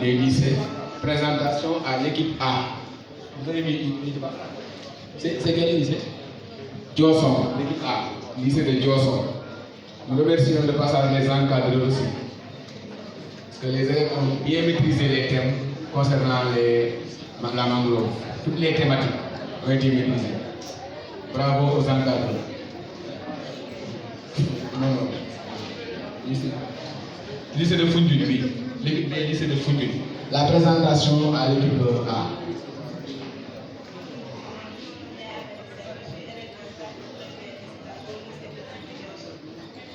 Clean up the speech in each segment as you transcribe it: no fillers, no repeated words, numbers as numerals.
des lycées. Présentation à l'équipe A. Vous avez vu, c'est quel lycée? Dioson, l'équipe A, lycée de Dioson. Nous remercions de passage les encadreurs aussi. Parce que les élèves ont bien maîtrisé les thèmes concernant la mangrove. Toutes les thématiques ont été maîtrisées. Bravo aux encadreurs. Non. Lycée de Foundiougne, oui. L'équipe B, lycée de Foundiougne. La présentation à l'équipe A.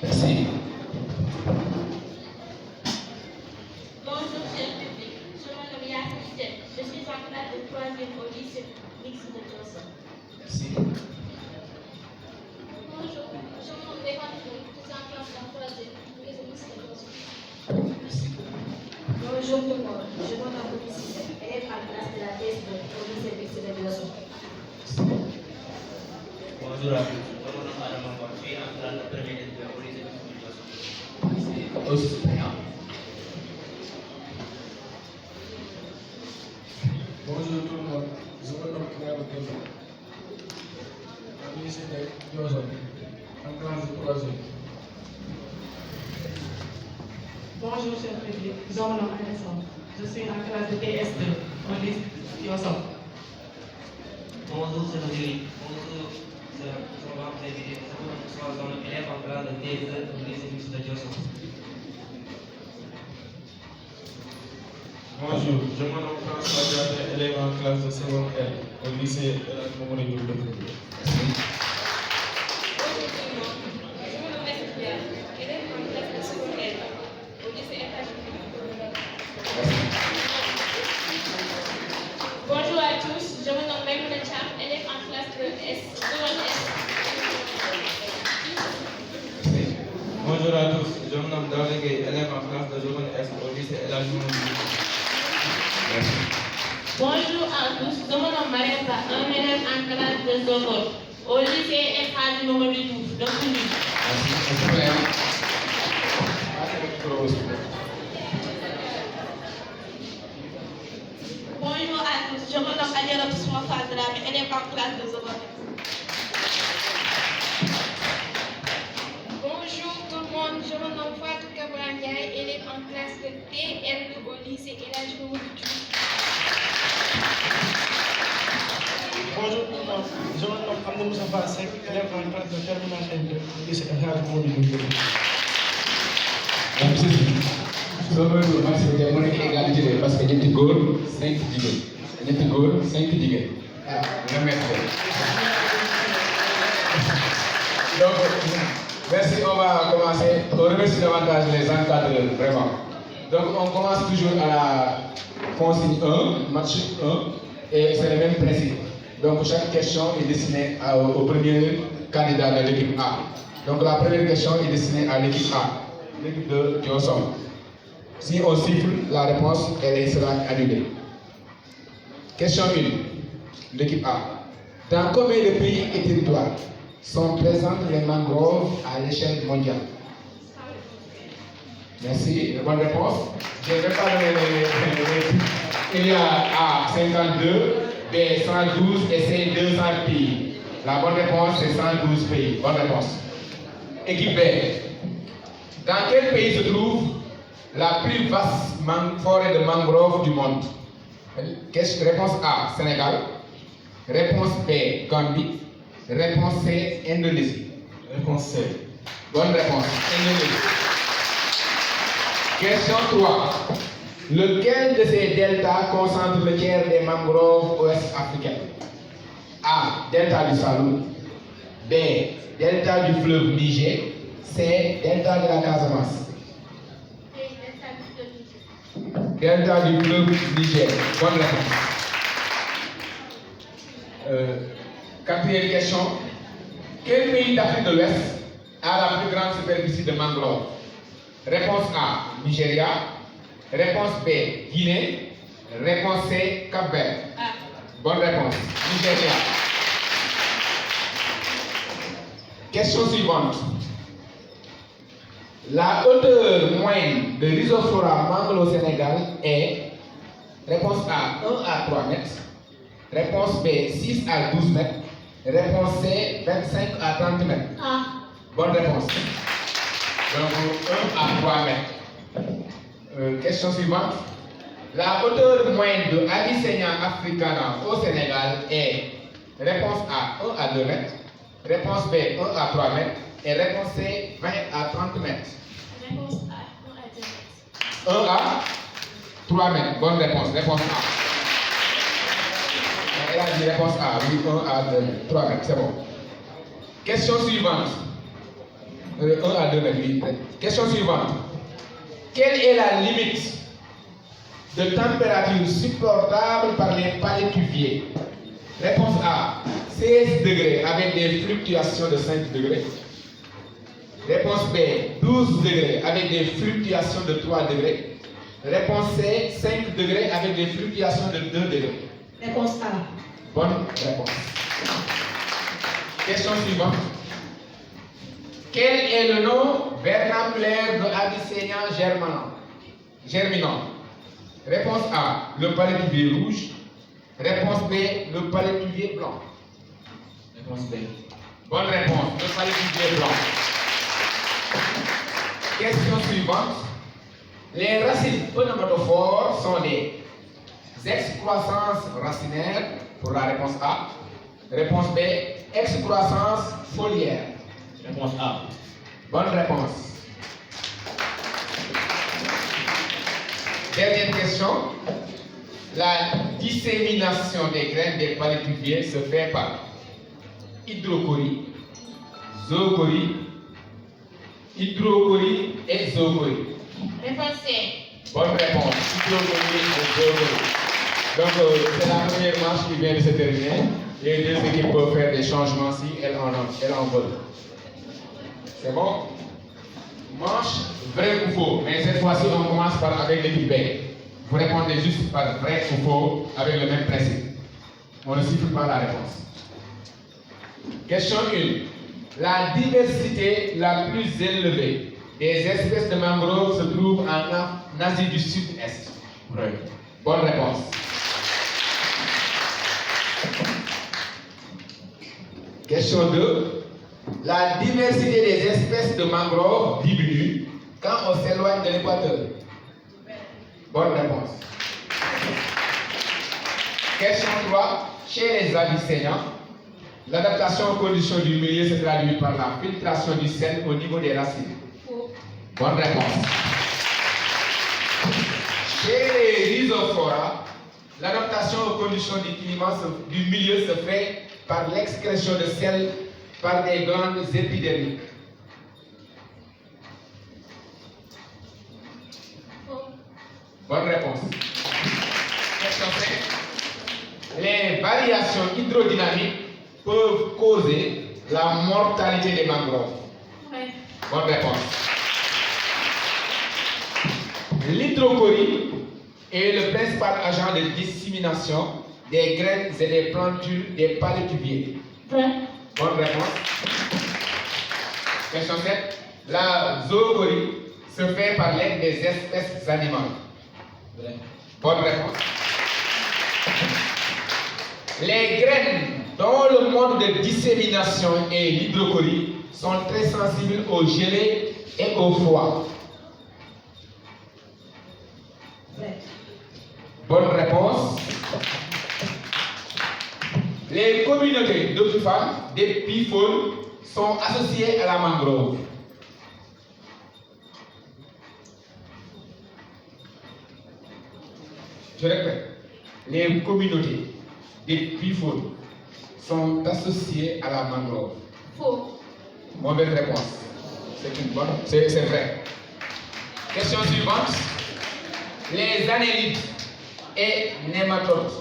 Merci. Bonjour, cher public. Je me nomme Yassine Sène. Je suis en classe de 3e au lycée mixte de Dioson. Merci. Bonjour, je me nomme Lévane Foy. Je suis en classe de 3e au lycée mixte de Dioson. Merci. Bonjour tout le monde, je me nomme Lucie, élève en classe de la PS2 au lycée mixte de Dioson. Bonjour à tous, je me nomme Adam Mangor, je suis en classe de première S2 au lycée mixte de Dioson. Bonjour tout le monde, je me nomme Kouyabe Kemba. Au lycée de Dioson, en classe de 3e. Bonjour, cher public. Je me nomme Alexandre. Je suis en classe de TS2 au lycée Dioson. Bonjour, c'est Rodrigue. Bonjour, c'est Jean-Marc David. Je me nomme Soazon, élève en classe de TS2 au lycée mixte de Dioson. Bonjour, je me nomme François Diaté, élève en classe de seconde L au lycée de la Mamadou Diop de Foundiougne. Bonjour tout le monde. Je me nomme Estia, élève en classe de seconde L au lycée FH. Bonjour à tous, je me nomme Maïmouna Cham, élève en classe de seconde S. Bonjour à tous, je me nomme Daouda Gueye, élève en classe de seconde S au lycée El Hadji Mamadou Diop. Bonjour à tous, je me nomme Mariamba, un élève en classe de seconde au lycée FH Mamadou Diouf de Foundiougne. Bonjour à tous, je me nomme Aliara Toussouma Fall Dramé, élève en classe de seconde. Bonjour tout le monde, je me nomme Fatou Kabra Ndiaye, élève en classe de TL au lycée El Hadji Mamadou Diouf. Bonjour tout le monde, je me nomme Amdou Moustapha Seck, élève en classe de terminale N2 au lycée El Hadji Mamadou Diop. Merci. Mu nekk égalité de parce que ñetti góor 5 jigéen ñetti góor 5 jigéen nga mettre donc merci, on va commencer. On remercie davantage les encadreurs, vraiment. Donc on commence toujours à la consigne 1, match 1, et c'est le même principe. Donc chaque question est destinée au premier candidat de l'équipe A. Donc la première question est destinée à l'équipe A, l'équipe de Dioson. Si on siffle la réponse, elle sera annulée. Question 1, l'équipe A. Dans combien de pays et territoires sont présentes les mangroves à l'échelle mondiale? Merci, bonne réponse. Je ne vais pas donner les... Il y a A 52, B 112 et C 200 pays. La bonne réponse c'est 112 pays. Bonne réponse. Équipe B. Dans quel pays se trouve la plus vaste forêt de mangroves du monde? Réponse A, Sénégal. Réponse B, Gambie. Réponse C, Indonésie. Réponse C. Bonne réponse, Indonésie. Question 3. Lequel de ces deltas concentre le tiers des mangroves ouest-africaines? A, delta du Saloum. B, delta du fleuve Niger. C, delta de la Casamance. Delta du fleuve Niger. Bonne réponse. Quatrième question. Quel pays d'Afrique de l'Ouest a la plus grande superficie de mangroves? Réponse A, Nigeria. Réponse B, Guinée. Réponse C, Cap-Vert. Bonne réponse, Nigeria. Question suivante. La hauteur moyenne de Rhizophora mangle au Sénégal est réponse A 1 à 3 mètres, réponse B 6 à 12 mètres, réponse C 25 à 30 mètres. A. Bonne réponse. Donc 1 à 3 mètres. Question suivante. La hauteur moyenne de Avicennia africana au Sénégal est réponse A 1 à 2 mètres, réponse B 1 à 3 mètres et réponse C 20 à 30 mètres. Réponse A. 1 à 2 mètres. 1 à 3 mètres. Bonne réponse. Réponse A. Elle a dit réponse A. Oui, 1 à 2 mètres. 3 mètres, c'est bon. Question suivante. 1 à 2 mètres, oui. Question suivante. Quelle est la limite de température supportable par les palétuviers? Réponse A, 16 degrés avec des fluctuations de 5 degrés. Réponse B, 12 degrés avec des fluctuations de 3 degrés. Réponse C, 5 degrés avec des fluctuations de 2 degrés. Réponse A. Bonne réponse. Question suivante. Quel est le nom vernaculaire de Avicennia germinant? Réponse A, le palétuvier rouge. Réponse B, le palétuvier blanc. Réponse B. Bonne réponse, le palétuvier blanc. Question suivante. Les racines pneumatophores sont des excroissances racinaires pour la réponse A. Réponse B, excroissance foliaire. Réponse A. Bonne réponse. Dernière question. La dissémination des graines des palétuviers se fait par hydrocorie, zoocorie, hydrocorie et zoocorie. Réponse C. Bonne réponse. Hydrocorie et zoocorie. Donc, c'est la première manche qui vient de se terminer. Les deux équipes peuvent faire des changements si elles en veulent. C'est bon? Manche, vrai ou faux. Mais cette fois-ci, on commence avec l'équipe B. Vous répondez juste par vrai ou faux avec le même principe. On ne siffle pas la réponse. Question 1. La diversité la plus élevée des espèces de mangroves se trouve en Asie du Sud-Est. Vrai. Bonne réponse. Question 2. La diversité des espèces de mangroves diminue quand on s'éloigne de l'équateur. Bonne réponse. Question 3. Chez les Avicennia, l'adaptation aux conditions du milieu se traduit par la filtration du sel au niveau des racines. Faux. Bonne réponse. Chez les Rhizophora, l'adaptation aux conditions du climat du milieu se fait par l'excrétion de sel par des glandes épidermiques. Faux. Bonne réponse. Question 5. Les variations hydrodynamiques peuvent causer la mortalité des mangroves. Vrai. Bonne réponse. L'hydrocorie est le principal agent de dissémination des graines et des plantules des palétuviers. Vrai. Bonne réponse. Question 7. La zoocorie se fait par l'aide des espèces animales. Vrai. Bonne réponse. Les graines dont le mode de dissémination est l'hydrocorie sont très sensibles au gelé et au froid. Vrai. Bonne réponse. Les communautés d'épiphones sont associées à la mangrove. Je répète, les communautés d'épiphones sont associées à la mangrove. Faux. Mauvaise réponse. C'est une bonne. C'est vrai. Question suivante. Les annélides et nématodes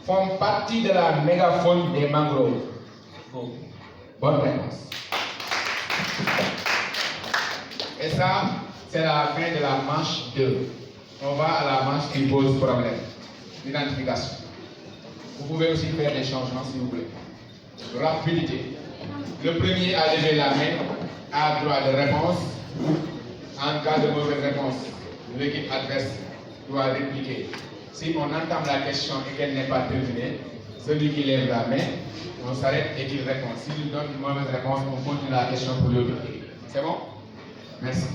font partie de la mégafaune des mangroves. Faux. Bonne réponse. Et ça, c'est la fin de la manche 2. On va à la manche qui pose problème. L'identification. Vous pouvez aussi faire des changements si vous voulez. Rapidité. Le premier à lever la main a droit de réponse. En cas de mauvaise réponse, l'équipe adverse doit répliquer. Si on entame la question et qu'elle n'est pas terminée, celui qui lève la main, on s'arrête et qu'il répond. S'il donne une mauvaise réponse, on continue la question pour l'autre équipe. C'est bon? Merci.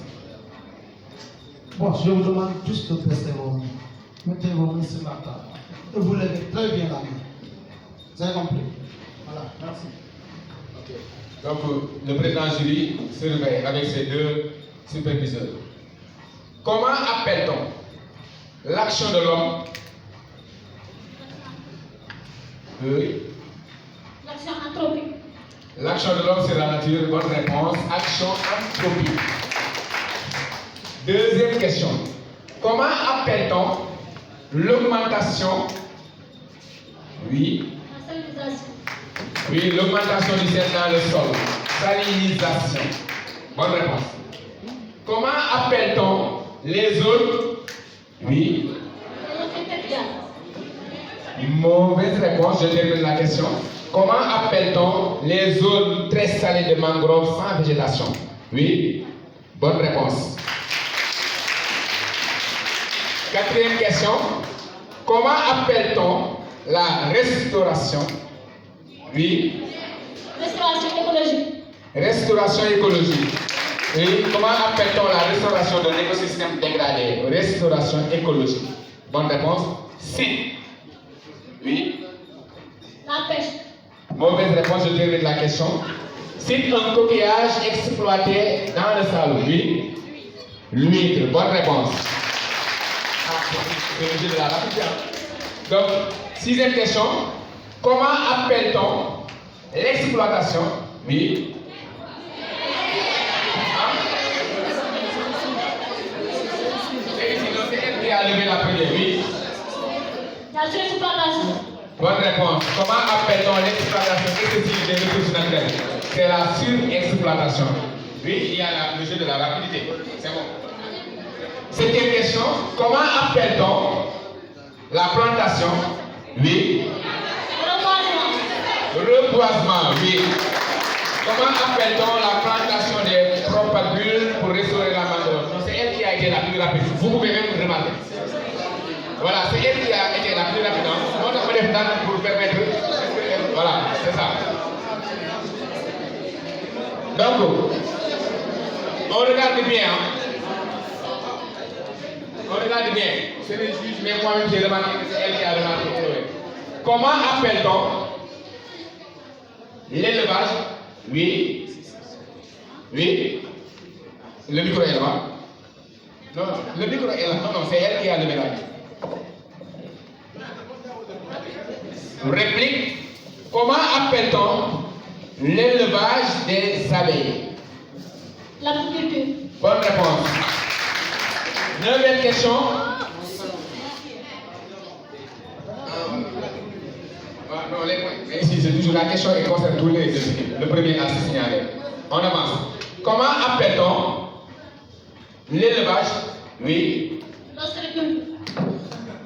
Bon, je vous demande juste de baisser vos mains. Mettez vos mains sur la table. Et vous levez très bien la main. Vous avez compris? Voilà, merci. Okay. Donc, le président jury surveille avec ses deux superviseurs. Comment appelle-t-on l'action de l'homme? Oui. L'action anthropique. L'action de l'homme, c'est la nature. Bonne réponse. Action anthropique. Deuxième question. Comment appelle-t-on l'augmentation? Oui. La salinisation. Oui, l'augmentation du sel dans le sol. Salinisation. Bonne réponse. Comment appelle-t-on les zones? Oui. Mauvaise réponse, je termine la question. Comment appelle-t-on les zones très salées de mangroves sans végétation? Oui. Bonne réponse. Quatrième question. Comment appelle-t-on la restauration? Oui. Restauration écologique. Restauration écologique. Oui. Comment appelle-t-on la restauration d'un écosystème dégradé? Restauration écologique. Bonne réponse. Si. Oui. La pêche. Mauvaise réponse, je termine la question. Cite un coquillage exploité dans le sable. Oui. L'huître. Bonne réponse. C'est le jeu de la rapidité. Donc, sixième question. Comment appelle-t-on l'exploitation? Oui. C'est elle qui a levé la première. Oui. La surexploitation. Bonne réponse. Comment appelle-t-on l'exploitation excessive des ressources naturelles? C'est la surexploitation. Oui, il y a le jeu de la rapidité. C'est bon. Septième question. Comment appelle-t-on la plantation? Oui. Reboisement, oui. Comment appelle-t-on la plantation des propagules pour restaurer la mangrove? C'est elle qui a été la plus rapide. Vous pouvez même remarquer. Voilà, c'est elle qui a été la plus rapide. On a fait des dates pour permettre. Voilà, c'est ça. Donc, on regarde bien. On regarde bien. C'est le juge, mais moi-même j'ai remarqué que c'est elle qui a remarqué. Comment appelle-t-on l'élevage? Oui. Oui. Le micro est là. Non, le micro est là. Non, c'est elle qui a levé la main. Réplique. Comment appelle-t-on l'élevage des abeilles? L'apiculture. Bonne réponse. Neuvième question. Non, ici, c'est toujours la question et concerne tous les équipes. Le premier à se signaler. On avance. Comment appelle-t-on l'élevage? Oui. L'ostréiculture.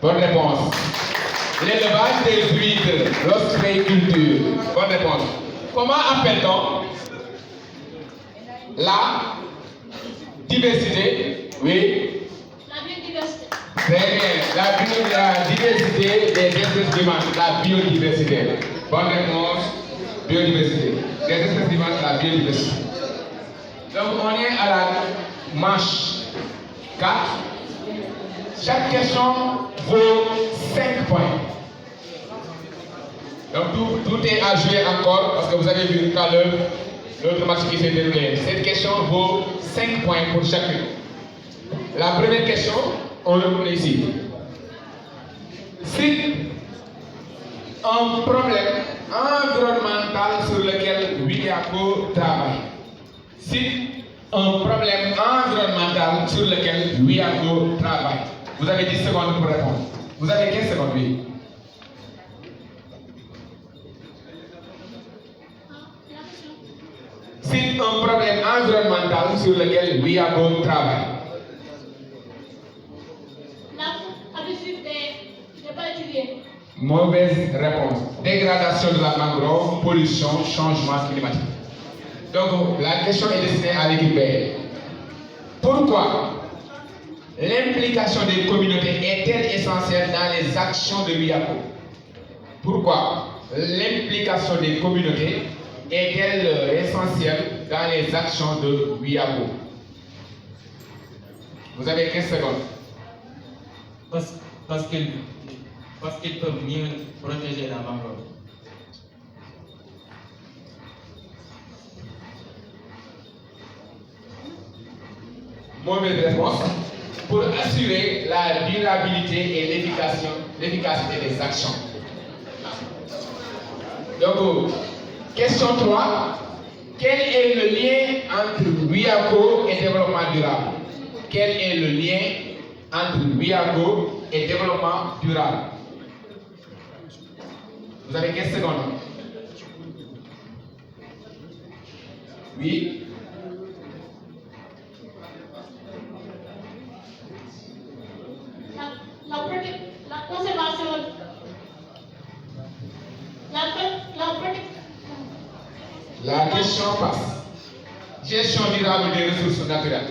Bonne réponse. L'élevage des huîtres, l'ostréiculture. Bonne réponse. Comment appelle-t-on la diversité? Oui. La biodiversité. Très bien. La diversité des espèces vivantes, la biodiversité. Bonne réponse. Biodiversité. Des espèces vivantes, la biodiversité. Donc on est à la manche 4. Chaque question vaut 5 points. Donc tout est à jouer encore parce que vous avez vu tout à l'heure l'autre match qui s'est déroulé. Cette question vaut 5 points pour chacune. La première question, on le connaît ici. Cite un problème environnemental sur lequel Wiako travaille. Cite un problème environnemental sur lequel Wiako travaille. Vous avez 10 secondes pour répondre. Vous avez 15 secondes, oui. Cite un problème environnemental sur lequel Wiako travaille. L'abusive des palativiers. Mauvaise réponse. Dégradation de la mangrove, pollution, changement climatique. Donc la question est destinée à l'équipe B. Pourquoi l'implication des communautés est-elle essentielle dans les actions de l'UIACO? Pourquoi l'implication des communautés est-elle essentielle dans les actions de l'UIACO? Vous avez 15 secondes. Parce qu'ils peuvent mieux protéger la mangrove. Mauvaise réponse. Pour assurer la durabilité et l'efficacité des actions. Donc, question 3. Quel est le lien entre l'UIACO et développement durable? Quel est le lien entre l'UIACO et développement durable? Vous avez 15 secondes. Oui. La conservation, La question passe. Gestion durable des ressources naturelles.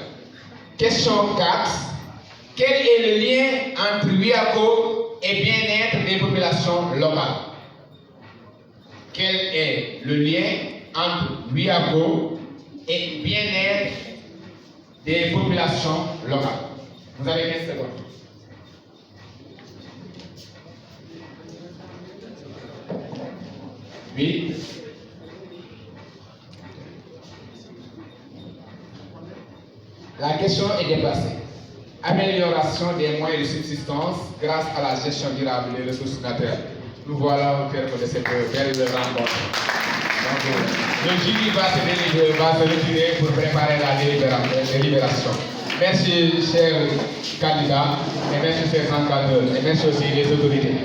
Question 4. Quel est le lien entre l'UIACO et bien-être des populations locales? Quel est le lien entre l'UIACO et bien-être des populations locales? Vous avez 15 secondes. Oui. La question est déplacée. Amélioration des moyens de subsistance grâce à la gestion durable des ressources naturelles. Nous voilà au terme de cette belle rencontre. Donc, le jury va se retirer pour préparer la délibération. Merci, chers candidats, et merci, chers encadreurs, et merci aussi les autorités.